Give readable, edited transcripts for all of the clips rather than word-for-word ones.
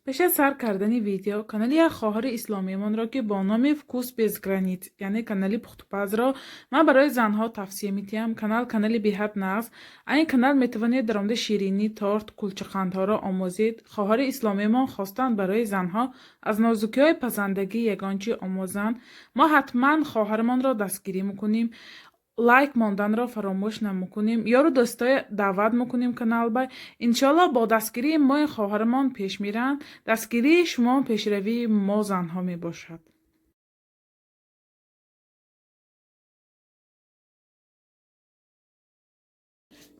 پیش از سر کردن ویدیو کانال یک خواهر اسلامی من را که با نام فکوس بیز گرانیت یعنی کانال پختوپز را من برای زنها توصیه میتیم. کانال بیحد نغز. این کانال میتوانید در مورد شیرینی، تارت، کلچقندها را آموزید. خواهر اسلامی من خواستند برای زنها از نازکی های پزندگی یگانچی آموزند. ما حتما خواهرمان را دستگیری میکنیم. لайк монданро фаромӯш намекунем. ёру дӯстое даъват мекунем канал ба. иншоалло бо дастгирии мои хоҳарамон пеш миранд. дастгирии шумо пешравии мо занҳо мебошад.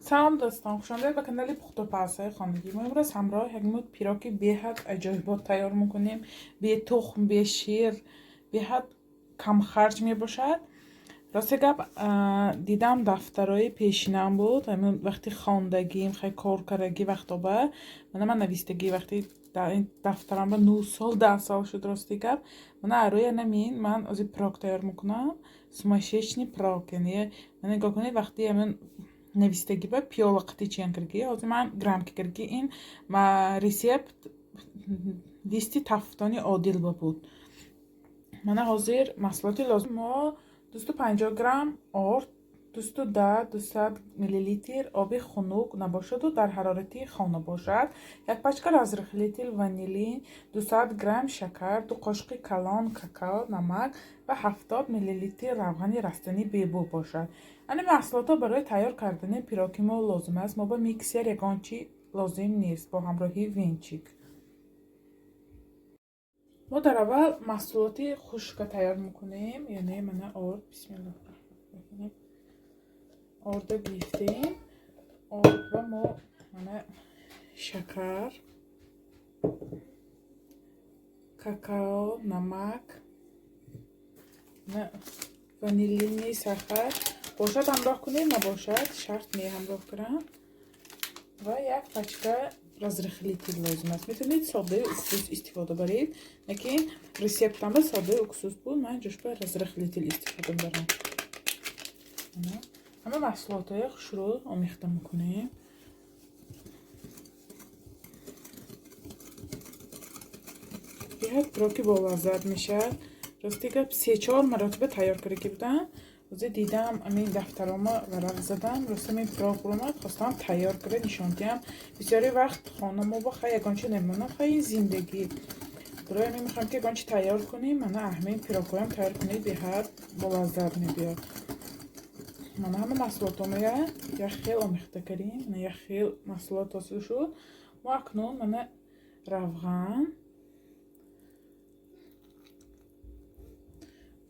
салом дӯстон, хушомадед ба канали пухтупазҳои хонагӣ. мо имрӯз ҳамроҳ як муд пироки беҳад аҷоибот тайёр мекунем. бетухм, бешир, беҳад камхарҷ мебошад. рости гап дидам дафтарои пешинам буд. вақти хондагим, хай коркардагӣ вақтоба ман навистагӣ вақти дафтарам ба 9 сол 10 сол шуд. рости гап мана ароя намин ман ози пирог тайёр мекунам. сумашечни пирог яъне мана нигоҳ кунед вақти амин навистагӣ ба пиёла қитичиян кирги ҳозир ман грамки кирги ин рецепт дисти тафтони одил ба буд. мана ҳозир маҳсулоти лозим мо 250 грамм орд, 210-200 мл оби хунук набошаду дар ҳарорати хона бошад, як пачка разрыхлитель ванилин, 200 грамм шакар, 2 қошиқи калон какао намак ва 70 мл равғани растанӣ бебу бошад. ани маҳсулотҳо барои тайёр кардани пироги мо лозим аст. мо ба миксер ягон чи лозим нест бо ҳамроҳии венчик. мо дар аввал маҳсулоти хушка тайёр мекунем. яъне мана орд, бисмилла орда гирифтем. орд ва мо мана шакар, какао, намак, ванилини сахар бошад ҳамроҳ кунем, набошад шарт не ҳамроҳ кунам. ва як пачка разрыхлитель лозим аст. метавонед содаи уксус истифода баред, лекин рецептам содаи уксус буд, ман ҷошба разрыхлитель истифода барам. ҳама маҳсулотҳои хушро омехта мекунем. беҳад пироги болаззат мешавад. рости гап 3-4 маротиба тайёр карда будам. ҳозир дидам амин дафтарома варақ задам. рости амин пирог буромад, хостам тайёр карда нишон диҳам. бисёри вақт хона мо ба хай ягончи намемонад, хай зиндагӣ. барои амин мехоҳам ки ягончи тайёр кунем. мана ҳамин пирогҳоям тайёр кунед, беҳад болаззат мебиёд. мана ҳама маҳсулотомоя як хел омехта кардем. мана як хел маҳсулот ҳосил шуд. мо акнун мана равған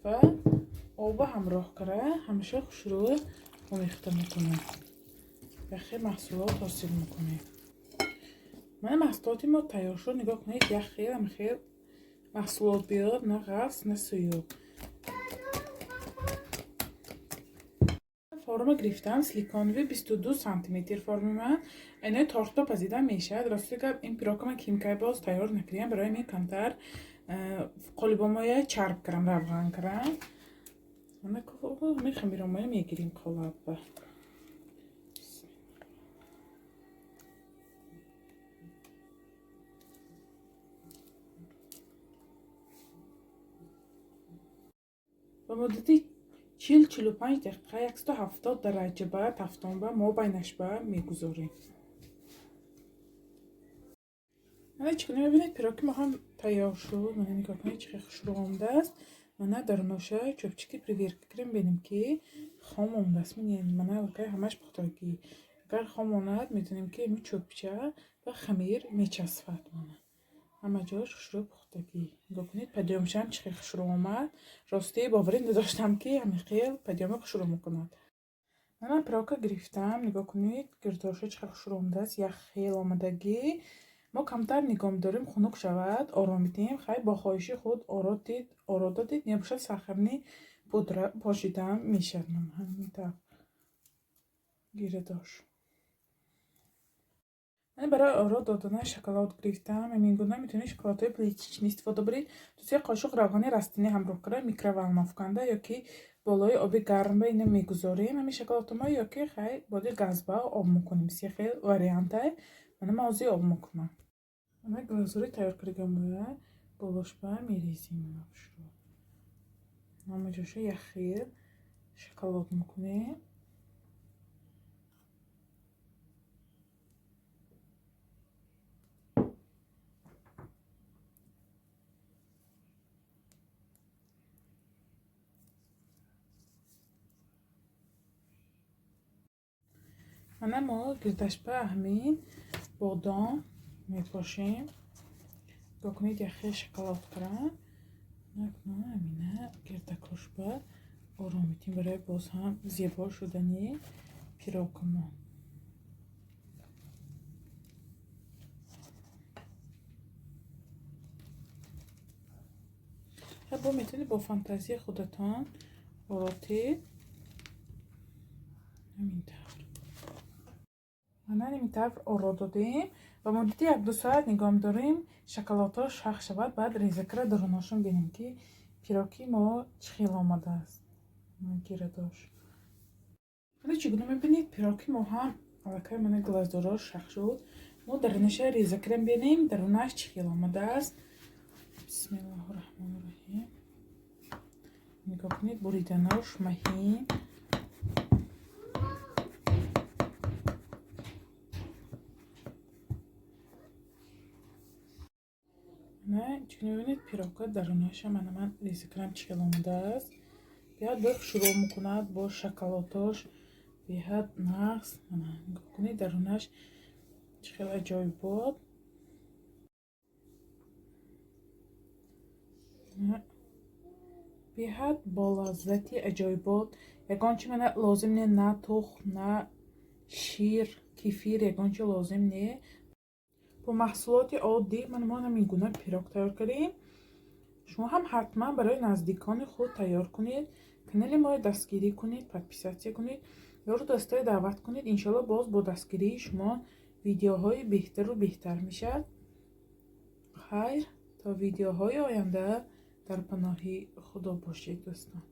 ва оба ҳамроҳ кара ҳамаша хушро омехта мекунем. як хел маҳсулот ҳосил мекунем. мана маҳсулоти мо тайёр шуд. нигоҳ кунед як хел ҳамахел маҳсулот биёд, на ғафс, на суюк. форма гирифтам. силиконови 22 сантиметр форми ман айнои торта пазида мешавад. рости гап ин пирогка ман кимкай боз тайёр накардам. барои мин камтар қолибомоя чарб кардам, равған кардам. мана ҳамин хамиромоя мегирим қолабба. ба муддати 40-45 дақиқа 170 дараҷа ба тафтонба мо байнашба мегузорем. мана чӣ кунем бибинед пироги мо ҳам тайёр шуд. мана нигоҳ кунед чӣ хел хушро омадааст. мана дар ноша чӯбчики проверка кардем бинем ки хом омадааст. мана вакай ҳамаш пухтагӣ. агар хом омад метавонем ки ин чӯбча ва хамир мечасфад. мана ҳама ҷош хушро пухтагӣ. нигоҳ кунед падёмшам чӣ хел хушро омад. рости боварӣ надоштам ки ҳамин хел падёма хушро мекунад. мана пирогка гирифтам. нигоҳ кунед гирдоша чӣ хел хушро омадааст. як хел омадагӣ. мо камтар нигоҳ медорем хунук шавад, ором медиҳем. хай бо хоҳиши худ оро додед, небошад сахарни пудра пошидам мешавад. ман ҳамин так гирдош. ман барои оро додани шоколад гирифтам. ҳамин гуна метавонед шоколадҳои плитични истифода баред. 2 қошиқ равғани растанӣ ҳамроҳ карда микроволновканда ёки болои оби гарм ба ина мегузорем. ҳамин шоколадҳомо ёки хай боди газба об мекунем. 3 хел вариантае. мана ман ҳозир об мекунам. Ана глазури тайёр кардагамое болошпа мерезим шуро. Намаҷоша яхир шоколад мекунем. ана мо гирдашпа ҳамин бодом мепошем. Нигоҳ кунед яхир шоколад карам. Амина гирдакошба ором метем барои боз ҳам зебо шудани пирогмон. бо метавонед бо фантазияи худатон оротед. ҳамин тавр ана ҳамин тавр оро додем ва муддати 1-2 соат нигоҳ медорем шоколадҳо шах шавад. Баъд реза карда дарунашон бинем ки пироги мо чӣ хел омадааст. гира дошт. ҳоло чӣ гуна мебинед пироги мо ҳам аллакай мана глазураш шах шуд. мо дарунаша реза карда бинем дарунаш чӣ хел омадааст. бисмиллаҳи роҳмони роҳим. нигоҳ кунед буриданаш маҳин. чӣ мебинед пирога дарунаша ман реза кардам чӣ хел омадааст. биҳад бояд шурӯъ мекунад бо шоколадаш биҳад нағз. нигоҳ кунед дарунаш чӣ хел аҷоибот. биҳад болаззати аҷоибот. ягон чӣ мана лозим не на тухм на шир кефир ягон чӣ лозим не. бо маҳсулоти оддӣ мо ҳамин гуна пирог тайёр кардем. шумо ҳам ҳатман барои наздикони худ тайёр кунед. канали моро дастгирӣ кунед, подписатсия кунед, ёро дӯстаи даъват кунед. иншоалло боз бо дастгирии шумо видеоҳои беҳтару беҳтар мешавад. хайр, то видеоҳои оянда дар паноҳи худо бошед дӯстон.